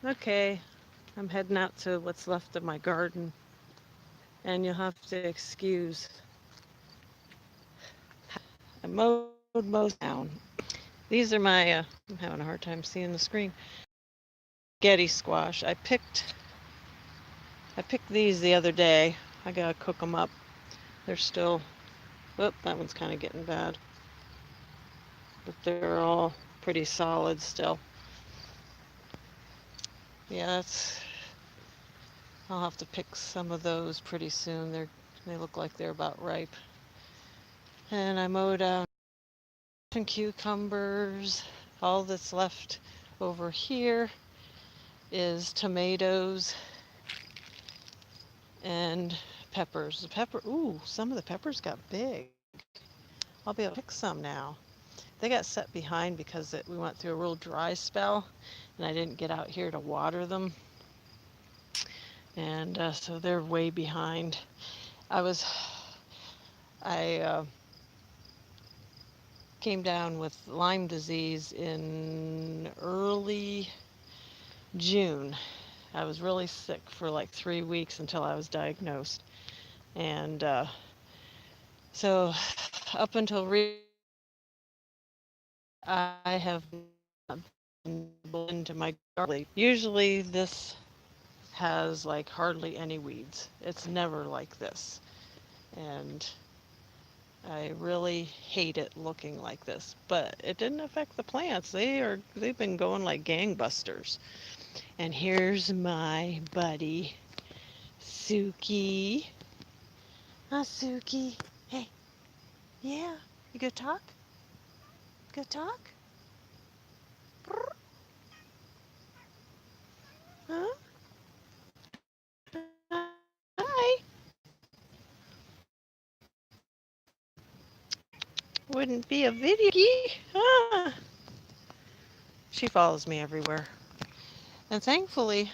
Okay, I'm heading out to what's left of my garden, and you'll have to excuse. I mowed most down. These are my, I'm having a hard time seeing the screen. Getty squash. I picked these the other day. I gotta cook them up. They're still, whoop, that one's kind of getting bad. But they're all pretty solid still. Yeah, I'll have to pick some of those pretty soon. They look like they're about ripe. And I mowed down and cucumbers. All that's left over here is tomatoes and peppers. Ooh, some of the peppers got big. I'll be able to pick some now. They got set behind because we went through a real dry spell and I didn't get out here to water them. And so they're way behind. I was, I came down with Lyme disease in early June. I was really sick for like 3 weeks until I was diagnosed. And so up until I have not been into my garden. Usually this has like hardly any weeds. It's never like this. And I really hate it looking like this, but it didn't affect the plants. They've been going like gangbusters. And here's my buddy Suki. Huh, Suki? Hey, yeah, you gonna talk? Gonna talk? Huh? Hi. Wouldn't be a video. Ah. She follows me everywhere. And thankfully,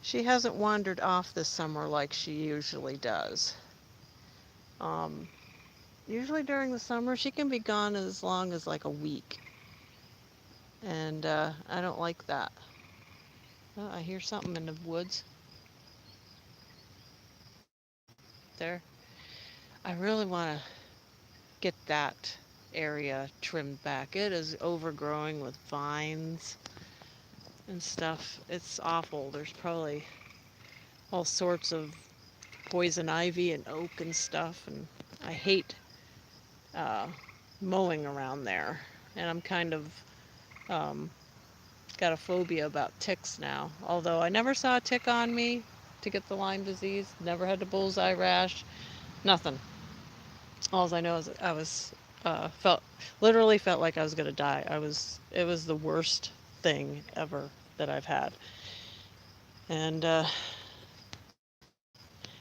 she hasn't wandered off this summer like she usually does. Um, Usually during the summer, she can be gone as long as like a week. And I don't like that. Oh, I hear something in the woods. There. I really want to get that area trimmed back. It is overgrowing with vines and stuff. It's awful. There's probably all sorts of poison ivy and oak and stuff. And I hate uh, mowing around there. And I'm kind of um, got a phobia about ticks now. Although I never saw a tick on me to get the Lyme disease, never had the bullseye rash, nothing. All I know is I was literally felt like I was gonna die. It was the worst thing ever that I've had, and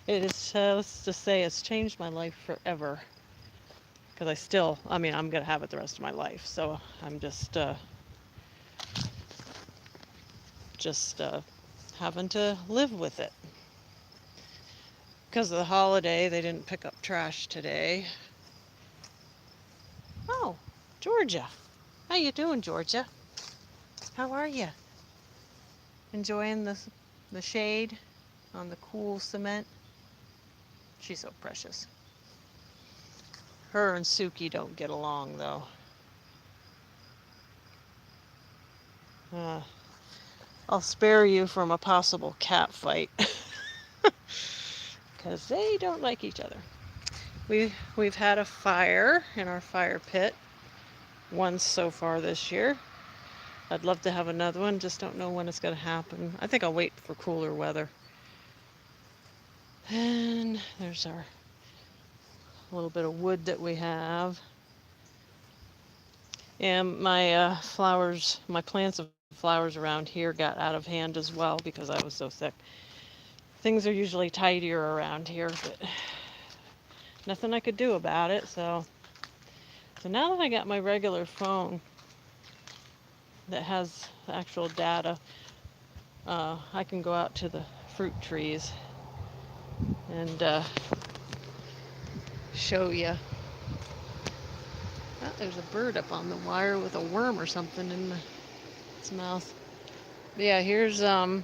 it is let's just say it's changed my life forever. Because I mean, I'm gonna have it the rest of my life. So I'm just having to live with it. Because of the holiday, they didn't pick up trash today. Oh, Georgia. How you doing, Georgia? How are you? Enjoying the shade on the cool cement? She's so precious. Her and Suki don't get along though. Uh, I'll spare you from a possible cat fight because they don't like each other. We've had a fire in our fire pit once so far this year. I'd love to have another one, just don't know when it's going to happen. I think I'll wait for cooler weather. And there's our little bit of wood that we have. And my my plants of flowers around here got out of hand as well because I was so sick. Things are usually tidier around here, but nothing I could do about it. So now that I got my regular phone that has actual data, I can go out to the fruit trees and show you. Oh, there's a bird up on the wire with a worm or something in its mouth. Yeah, here's I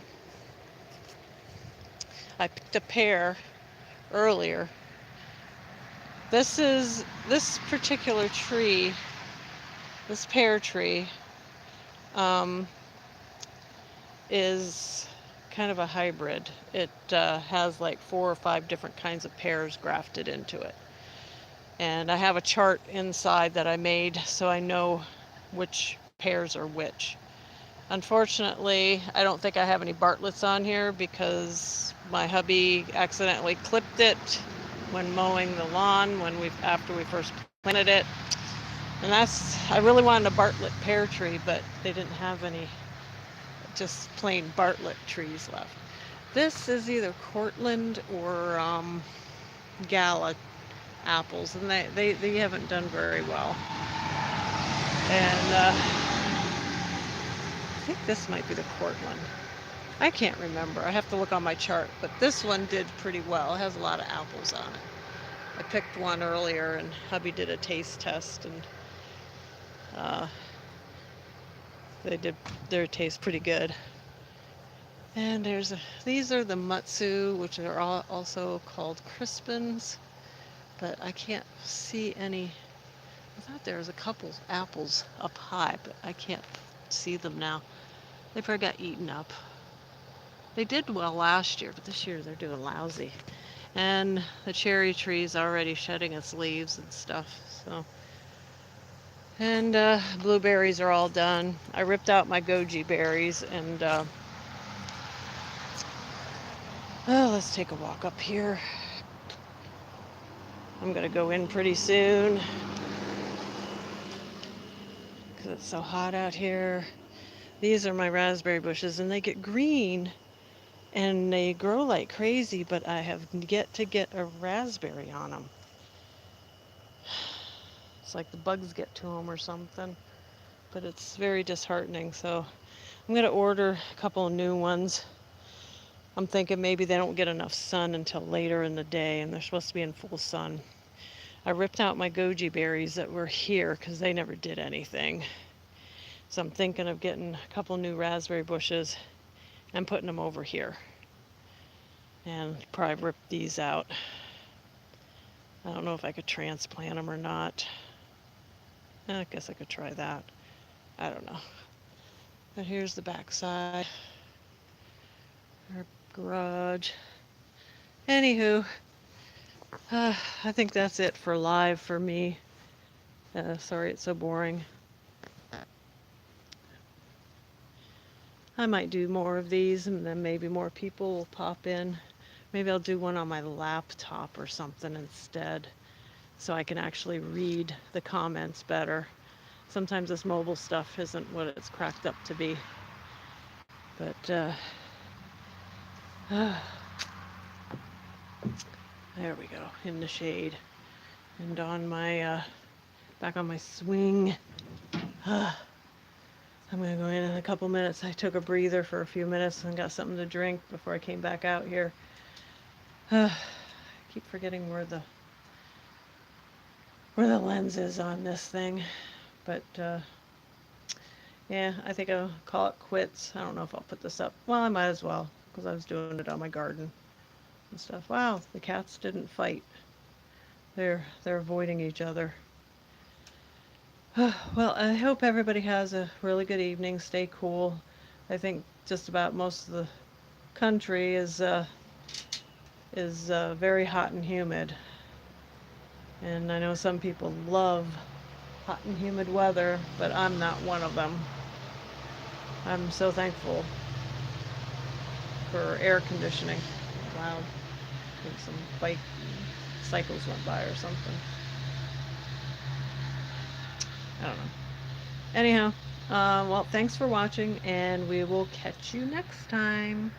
picked a pear earlier. This particular tree, this pear tree, um, is kind of a hybrid. It has like 4 or 5 different kinds of pears grafted into it. And I have a chart inside that I made so I know which pears are which. Unfortunately, I don't think I have any Bartletts on here because my hubby accidentally clipped it when mowing the lawn after we first planted it. And I really wanted a Bartlett pear tree, but they didn't have any just plain Bartlett trees left. This is either Cortland or Gala apples, and they haven't done very well. And I think this might be the Cortland. I can't remember. I have to look on my chart, but this one did pretty well. It has a lot of apples on it. I picked one earlier, and hubby did a taste test, and uh, they did their taste pretty good. And these are the Mutsu, which are also called Crispins, but I can't see any. I thought there was a couple apples up high, but I can't see them now. They probably got eaten up. They did well last year, but this year they're doing lousy. And the cherry tree's already shedding its leaves and stuff. So, and blueberries are all done. I ripped out my goji berries, and let's take a walk up here. I'm gonna go in pretty soon because it's so hot out here. These are my raspberry bushes, and they get green and they grow like crazy, but I have yet to get a raspberry on them. It's like the bugs get to them or something, but it's very disheartening. So I'm going to order a couple of new ones. I'm thinking maybe they don't get enough sun until later in the day, and they're supposed to be in full sun. I ripped out my goji berries that were here because they never did anything. So I'm thinking of getting a couple new raspberry bushes and putting them over here. And probably rip these out. I don't know if I could transplant them or not. I guess I could try that. I don't know. But here's the back side. Our garage. Anywho, I think that's it for live for me. Sorry it's so boring. I might do more of these, and then maybe more people will pop in. Maybe I'll do one on my laptop or something instead, so I can actually read the comments better. Sometimes this mobile stuff isn't what it's cracked up to be. But there we go, in the shade. And on my, back on my swing. I'm gonna go in a couple minutes. I took a breather for a few minutes and got something to drink before I came back out here. I keep forgetting where the lens is on this thing. But yeah, I think I'll call it quits. I don't know if I'll put this up. Well, I might as well, because I was doing it on my garden and stuff. Wow, the cats didn't fight. They're avoiding each other. Well, I hope everybody has a really good evening. Stay cool. I think just about most of the country is very hot and humid. And I know some people love hot and humid weather, but I'm not one of them. I'm so thankful for air conditioning. Loud. I think some bike cycles went by or something. I don't know. Anyhow, well, thanks for watching, and we will catch you next time.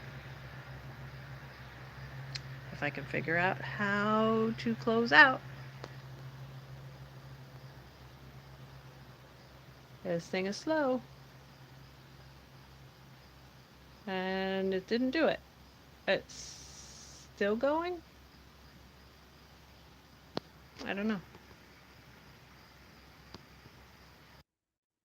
If I can figure out how to close out. This thing is slow. And it didn't do it. It's still going? I don't know.